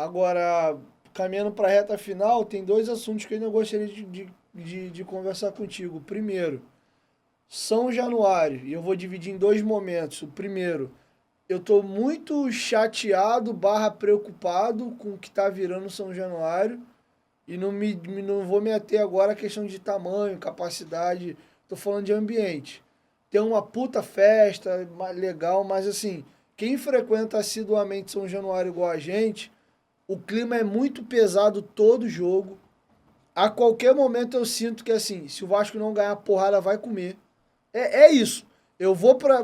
Agora, caminhando para a reta final, tem dois assuntos que eu ainda gostaria de conversar contigo. Primeiro, São Januário, e eu vou dividir em dois momentos. O primeiro, eu tô muito chateado barra preocupado com o que tá virando São Januário. E não vou me ater agora à questão de tamanho, capacidade. Tô falando de ambiente. Tem uma puta festa, legal, mas assim, quem frequenta assiduamente São Januário igual a gente, o clima é muito pesado todo jogo. A qualquer momento eu sinto que assim, se o Vasco não ganhar porrada, vai comer. É isso.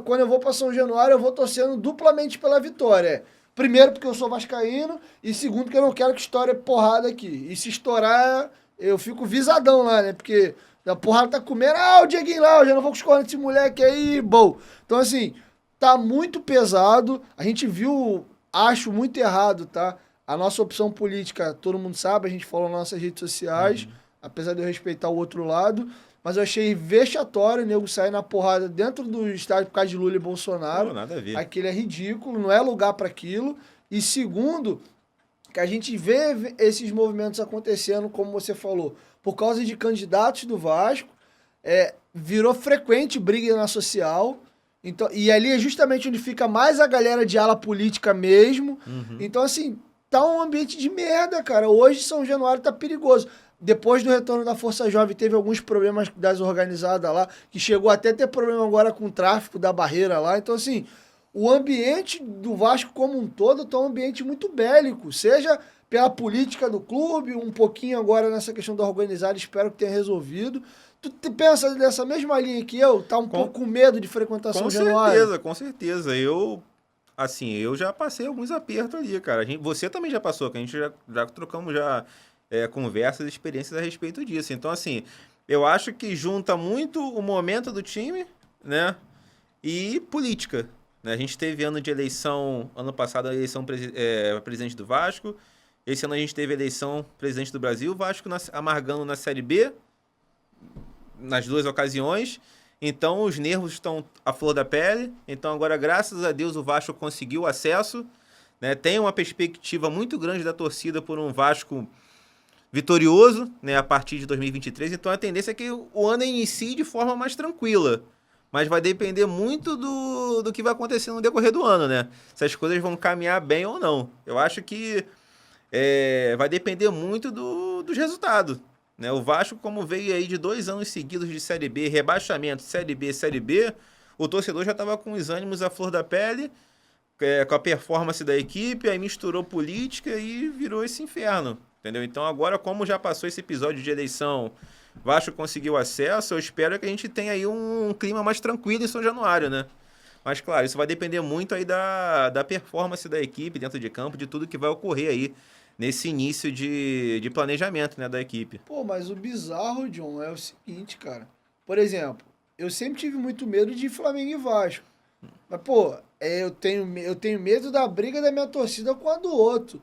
Quando eu vou para São Januário, eu vou torcendo duplamente pela vitória. Primeiro porque eu sou vascaíno e segundo porque eu não quero que estoure porrada aqui. E se estourar, eu fico visadão lá, né? Porque a porrada tá comendo, o Dieguinho lá, eu já não vou com os cornos desse moleque aí, bom. Então assim, tá muito pesado. A gente viu, acho muito errado, tá? A nossa opção política, todo mundo sabe, a gente falou nas nossas redes sociais, apesar de eu respeitar o outro lado. Mas eu achei vexatório o nego sair na porrada dentro do estádio por causa de Lula e Bolsonaro. Pô, nada a ver. Aquilo é ridículo, não é lugar para aquilo. E segundo, que a gente vê esses movimentos acontecendo, como você falou, por causa de candidatos do Vasco, virou frequente briga na social. Então, e ali é justamente onde fica mais a galera de ala política mesmo. Então, assim, tá um ambiente de merda, cara. Hoje São Januário tá perigoso. Depois do retorno da Força Jovem, teve alguns problemas das organizadas lá, que chegou até a ter problema agora com o tráfico da barreira lá. Então, assim, o ambiente do Vasco como um todo tá um ambiente muito bélico, seja pela política do clube, um pouquinho agora nessa questão da organizada, espero que tenha resolvido. Tu pensa dessa mesma linha que eu? Tá um pouco com medo de frequentação Com Januário? certeza, com certeza. Eu já passei alguns apertos ali, cara. Você também já passou, que a gente já trocamos conversas e experiências a respeito disso. Então, assim, eu acho que junta muito o momento do time, né, e política. Né? A gente teve ano de eleição, ano passado a eleição presidente do Vasco, esse ano a gente teve eleição presidente do Brasil, o Vasco amargando na Série B, nas duas ocasiões. Então, os nervos estão à flor da pele. Então, agora, graças a Deus, o Vasco conseguiu acesso. Né? Tem uma perspectiva muito grande da torcida por um Vasco vitorioso, né, a partir de 2023. Então, a tendência é que o ano inicie de forma mais tranquila. Mas vai depender muito do que vai acontecer no decorrer do ano, né? Se as coisas vão caminhar bem ou não. Eu acho que vai depender muito dos resultados. Né? O Vasco, como veio aí de 2 anos seguidos de Série B, rebaixamento, Série B, o torcedor já estava com os ânimos à flor da pele, com a performance da equipe, aí misturou política e virou esse inferno. Entendeu? Então agora, como já passou esse episódio de eleição, Vasco conseguiu acesso, eu espero que a gente tenha aí um clima mais tranquilo em São Januário, né? Mas claro, isso vai depender muito aí da performance da equipe dentro de campo, de tudo que vai ocorrer aí nesse início de planejamento, né, da equipe. Pô, mas o bizarro, John, é o seguinte, cara. Por exemplo, eu sempre tive muito medo de Flamengo e Vasco. Mas, pô, eu tenho medo da briga da minha torcida com a do outro.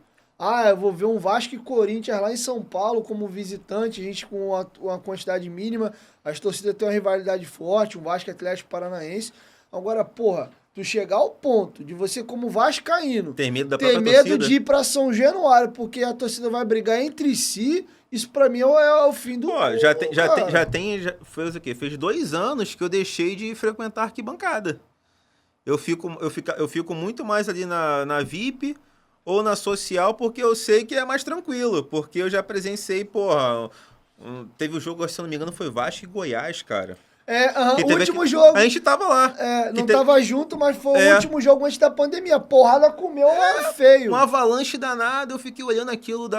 Eu vou ver um Vasco e Corinthians lá em São Paulo como visitante, a gente com uma quantidade mínima, as torcidas têm uma rivalidade forte, um Vasco e Atlético Paranaense. Agora, porra, tu chegar ao ponto de você como vascaíno Ter medo da ter própria medo torcida? de ir pra São Januário, porque a torcida vai brigar entre si, isso pra mim é o fim do Pô, mundo, fez o quê? Fez 2 anos que eu deixei de frequentar arquibancada. Eu fico muito mais ali na VIP ou na social, porque eu sei que é mais tranquilo, porque eu já presenciei, porra, teve o jogo, se eu não me engano, foi Vasco e Goiás, cara. O último jogo. A gente tava lá. Não tava junto, mas foi o último jogo antes da pandemia. Porrada comeu feio. Um avalanche danado, eu fiquei olhando aquilo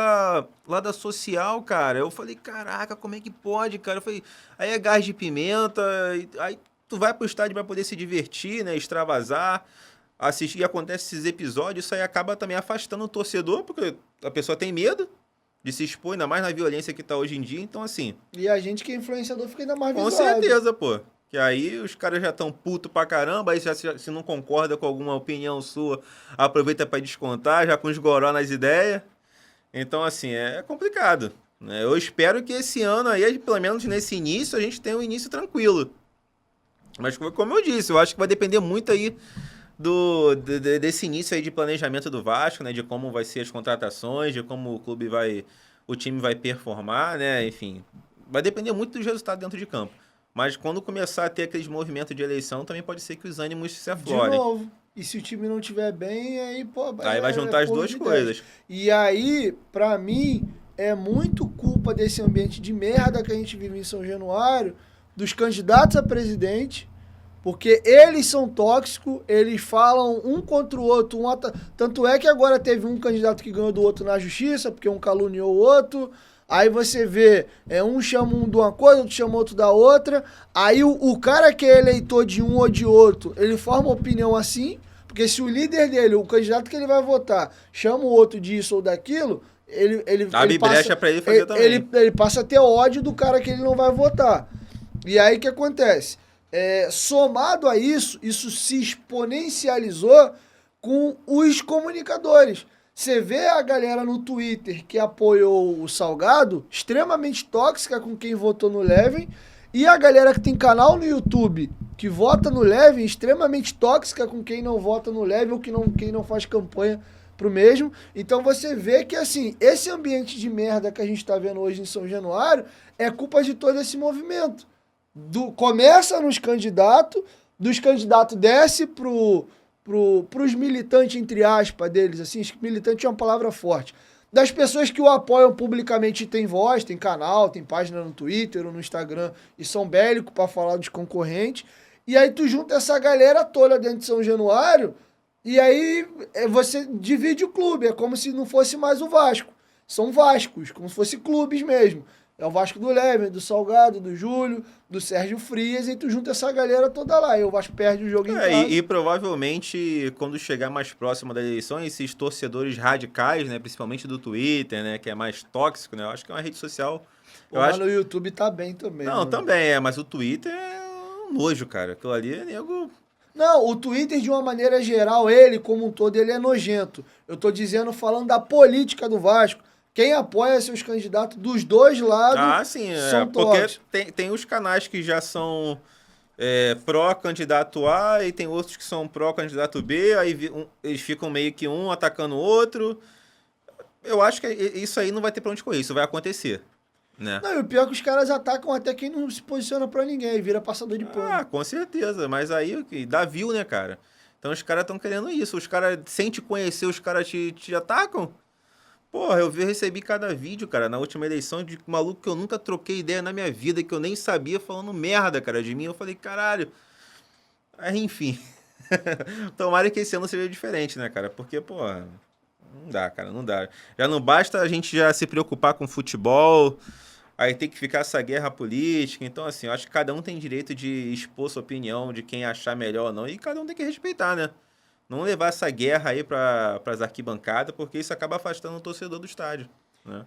lá da social, cara. Eu falei, caraca, como é que pode, cara? Eu falei, aí é gás de pimenta, aí tu vai pro estádio pra poder se divertir, né, extravasar, assistir, e acontece esses episódios, isso aí acaba também afastando o torcedor, porque a pessoa tem medo de se expor, ainda mais na violência que tá hoje em dia, então assim... E a gente que é influenciador fica ainda mais Com visualizado. certeza, pô. Que aí os caras já estão puto pra caramba, aí se não concorda com alguma opinião sua, aproveita pra descontar, já com os goró nas ideias. Então, assim, é complicado. Né? Eu espero que esse ano aí, pelo menos nesse início, a gente tenha um início tranquilo. Mas como eu disse, eu acho que vai depender muito aí desse início aí de planejamento do Vasco, né? De como vai ser as contratações, de como o time vai performar, né? Enfim, vai depender muito dos resultados dentro de campo. Mas quando começar a ter aqueles movimentos de eleição, também pode ser que os ânimos se De aflorem. novo. E se o time não tiver bem, aí, pô, Aí vai juntar as pulo duas de 10. coisas. E aí, pra mim, é muito culpa desse ambiente de merda que a gente vive em São Januário, dos candidatos a presidente, porque eles são tóxicos, eles falam um contra o outro. Tanto é que agora teve um candidato que ganhou do outro na justiça, porque um caluniou o outro. Aí você vê, um chama um de uma coisa, outro chama outro da outra. Aí o cara que é eleitor de um ou de outro, ele forma opinião assim, porque se o líder dele, o candidato que ele vai votar, chama o outro disso ou daquilo, Abre brecha pra ele fazer também. ele passa a ter ódio do cara que ele não vai votar. E aí o que acontece? Somado a isso, isso se exponencializou com os comunicadores. Você vê a galera no Twitter que apoiou o Salgado, extremamente tóxica com quem votou no Levin, e a galera que tem canal no YouTube que vota no Levin, extremamente tóxica com quem não vota no Levin ou quem não faz campanha pro mesmo. Então você vê que, assim, esse ambiente de merda que a gente tá vendo hoje em São Januário é culpa de todo esse movimento. Começa nos candidatos, dos candidatos desce pros militantes, entre aspas, deles, assim, acho que militante é uma palavra forte, das pessoas que o apoiam publicamente e tem voz, tem canal, tem página no Twitter ou no Instagram e são bélicos para falar dos concorrentes, e aí tu junta essa galera toda dentro de São Januário, e aí você divide o clube, é como se não fosse mais o Vasco, são Vascos, como se fosse clubes mesmo. É o Vasco do Leme, do Salgado, do Júlio, do Sérgio Frias, e tu junta essa galera toda lá. E o Vasco perde o jogo em casa. E provavelmente, quando chegar mais próximo da eleição, esses torcedores radicais, né, principalmente do Twitter, né, que é mais tóxico, né, eu acho que é uma rede social... Pô, mas no YouTube tá bem também. Não, mano. também mas o Twitter é um nojo, cara. Aquilo ali é nego... Não, o Twitter, de uma maneira geral, ele, como um todo, ele é nojento. Eu tô dizendo, falando da política do Vasco. Quem apoia seus candidatos dos dois lados sim, são porque tóxicos. tem os canais que já são pró-candidato A e tem outros que são pró-candidato B, aí eles ficam meio que um atacando o outro. Eu acho que isso aí não vai ter pra onde correr, isso vai acontecer, né? Não, e o pior é que os caras atacam até quem não se posiciona pra ninguém, vira passador de pano. Com certeza, mas aí dá view, né, cara? Então os caras estão querendo isso, os caras, sem te conhecer, os caras te atacam. Porra, recebi cada vídeo, cara, na última eleição de maluco que eu nunca troquei ideia na minha vida, que eu nem sabia, falando merda, cara, de mim. Eu falei, caralho. Aí, enfim. Tomara que esse ano seja diferente, né, cara? Porque, pô, não dá, cara, não dá. Já não basta a gente já se preocupar com futebol, aí tem que ficar essa guerra política. Então, assim, eu acho que cada um tem direito de expor sua opinião, de quem achar melhor ou não, e cada um tem que respeitar, né? Não levar essa guerra aí para as arquibancadas, porque isso acaba afastando o torcedor do estádio, né?